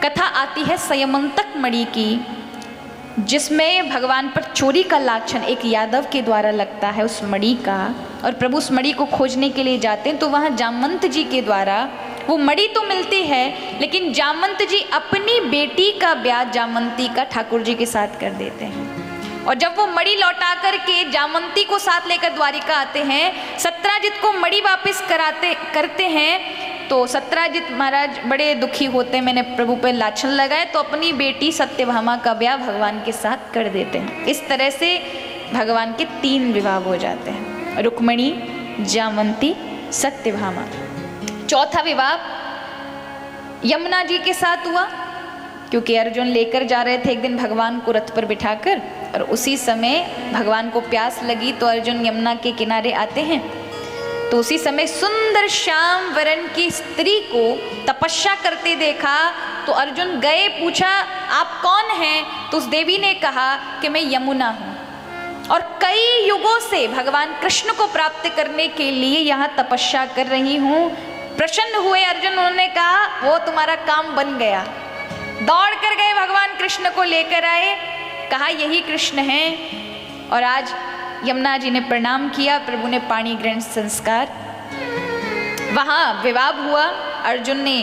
कथा आती है संयमंतक मणि की, जिसमें भगवान पर चोरी का लांछन एक यादव के द्वारा लगता है उस मणि का, और प्रभु उस मणि को खोजने के लिए जाते हैं तो वहाँ जामवंत जी के द्वारा वो मणि तो मिलती है, लेकिन जामवंत जी अपनी बेटी का ब्याह जामवंती का ठाकुर जी के साथ कर देते हैं। और जब वो मणि लौटा करके जामवंती को साथ लेकर द्वारिका आते हैं, सत्राजित को मणि वापस करते हैं, तो सत्राजित महाराज बड़े दुखी होते हैं, मैंने प्रभु पर लाछन लगाए, तो अपनी बेटी सत्यभामा का ब्याह भगवान के साथ कर देते हैं। इस तरह से भगवान के 3 विवाह हो जाते हैं, रुक्मिणी, जामवंती, सत्यभामा। चौथा विवाह यमुना जी के साथ हुआ, क्योंकि अर्जुन लेकर जा रहे थे एक दिन भगवान को रथ पर बिठाकर, और उसी समय भगवान को प्यास लगी तो अर्जुन यमुना के किनारे आते हैं। तो उसी समय सुंदर श्याम वरण की स्त्री को तपस्या करते देखा, तो अर्जुन गए, पूछा आप कौन हैं? तो उस देवी ने कहा कि मैं यमुना हूँ और कई युगों से भगवान कृष्ण को प्राप्त करने के लिए यहाँ तपस्या कर रही हूँ। प्रसन्न हुए अर्जुन, उन्होंने कहा वो तुम्हारा काम बन गया। दौड़ कर गए, भगवान कृष्ण को लेकर आए, कहा यही कृष्ण हैं। और आज यमुना जी ने प्रणाम किया, प्रभु ने पाणी ग्रहण संस्कार, वहाँ विवाह हुआ। अर्जुन ने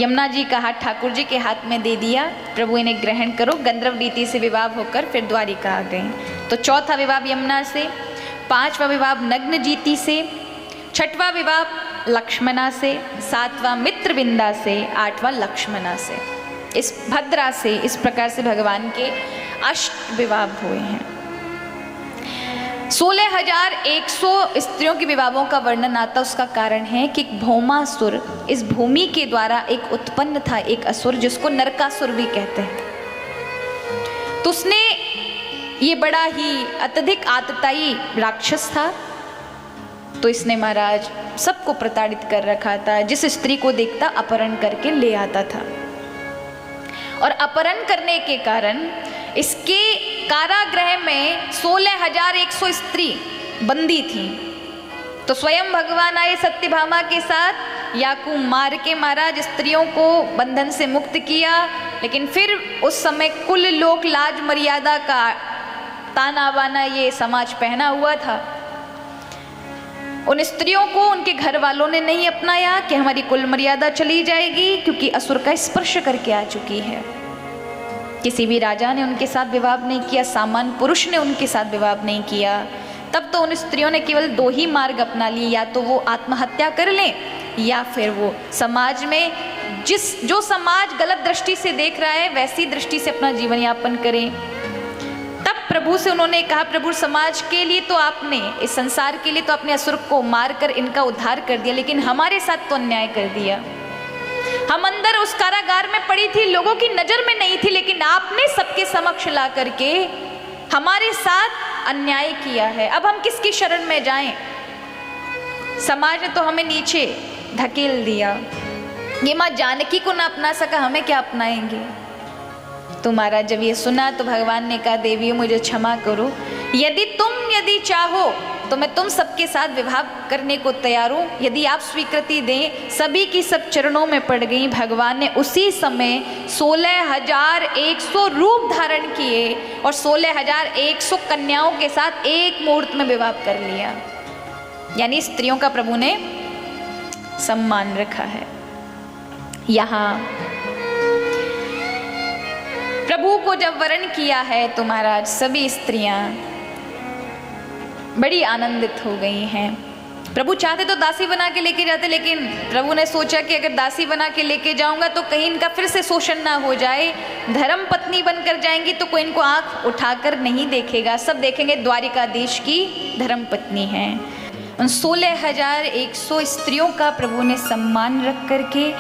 यमुना जी का हाथ ठाकुर जी के हाथ में दे दिया, प्रभु इन्हें ग्रहण करो। गंधर्व रीति से विवाह होकर फिर द्वारिका आ गए। तो चौथा विवाह यमुना से, 5वां विवाह नग्न जीती से, 6वां विवाह लक्ष्मणा से, 7वां मित्रविंदा से, 8वां लक्ष्मणा से, इस भद्रा से। इस प्रकार से भगवान के 8 विवाह हुए हैं। 16,100 स्त्रियों के विवाहों का वर्णन आता, उसका कारण है कि भौमासुर इस भूमि के द्वारा एक उत्पन्न था, एक असुर जिसको नरकासुर भी कहते हैं। तो उसने ये बड़ा ही अत्यधिक आतताई राक्षस था, तो इसने महाराज सबको प्रताड़ित कर रखा था। जिस स्त्री को देखता अपहरण करके ले आता था, और अपहरण करने के कारण इसके कारागृह में 16,100 स्त्री बंदी थी। तो स्वयं भगवान आए सत्यभामा के साथ, याकू मार के महाराज स्त्रियों को बंधन से मुक्त किया। लेकिन फिर उस समय कुल लोक लाज मर्यादा का ताना बाना ये समाज पहना हुआ था। उन स्त्रियों को उनके घर वालों ने नहीं अपनाया कि हमारी कुल मर्यादा चली जाएगी, क्योंकि असुर का स्पर्श करके आ चुकी है। किसी भी राजा ने उनके साथ विवाह नहीं किया, सामान्य पुरुष ने उनके साथ विवाह नहीं किया। तब तो उन स्त्रियों ने केवल 2 ही मार्ग अपना लिए, या तो वो आत्महत्या कर लें, या फिर वो समाज में जो समाज गलत दृष्टि से देख रहा है वैसी दृष्टि से अपना जीवन यापन करें। तब प्रभु से उन्होंने कहा, प्रभु समाज के लिए तो आपने, इस संसार के लिए तो आपने असुर को मारकर इनका उद्धार कर दिया, लेकिन हमारे साथ तो अन्याय कर दिया। हम अंदर उस कारागार में पड़ी थी, लोगों की नजर में नहीं थी, लेकिन आपने सबके समक्ष ला करके हमारे साथ अन्याय किया है। अब हम किसकी शरण में जाएं? समाज ने तो हमें नीचे धकेल दिया। ये माँ जानकी को ना अपना सका, हमें क्या अपनाएंगे? तो महाराज जब ये सुना तो भगवान ने कहा, देवी मुझे क्षमा करो, यदि चाहो तो मैं तुम सबके साथ विवाह करने को तैयार हूँ, यदि आप स्वीकृति दें। सभी की सब चरणों में पड़ गई। भगवान ने उसी समय 16,100 रूप धारण किए और 16,100 कन्याओं के साथ एक मुहूर्त में विवाह कर लिया। यानी स्त्रियों का प्रभु ने सम्मान रखा है। यहाँ प्रभु को जब वरण किया है तो महाराज सभी स्त्रियां बड़ी आनंदित हो गई हैं। प्रभु चाहते तो दासी बना के लेके जाते, लेकिन प्रभु ने सोचा कि अगर दासी बना के लेके जाऊंगा तो कहीं इनका फिर से शोषण ना हो जाए। धर्म पत्नी बनकर जाएंगी तो कोई इनको आंख उठाकर नहीं देखेगा, सब देखेंगे द्वारिकाधीश की धर्म पत्नी हैं। उन 16,100 स्त्रियों का प्रभु ने सम्मान रख करके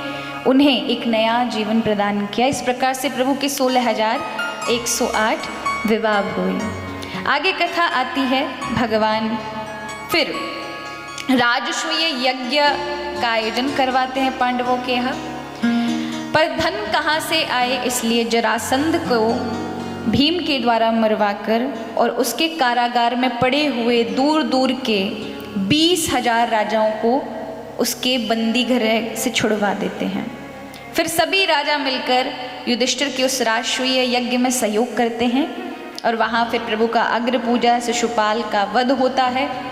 उन्हें एक नया जीवन प्रदान किया। इस प्रकार से प्रभु के 16,108 विवाह हुए। आगे कथा आती है, भगवान फिर राजसूय यज्ञ का आयोजन करवाते हैं पांडवों के यहाँ। पर धन कहाँ से आए, इसलिए जरासंध को भीम के द्वारा मरवाकर और उसके कारागार में पड़े हुए दूर दूर के 20,000 राजाओं को उसके बंदी घर से छुड़वा देते हैं। फिर सभी राजा मिलकर युधिष्ठिर के उस राजसूय यज्ञ में सहयोग करते हैं और वहाँ फिर प्रभु का अग्र पूजा शिशुपाल का वध होता है।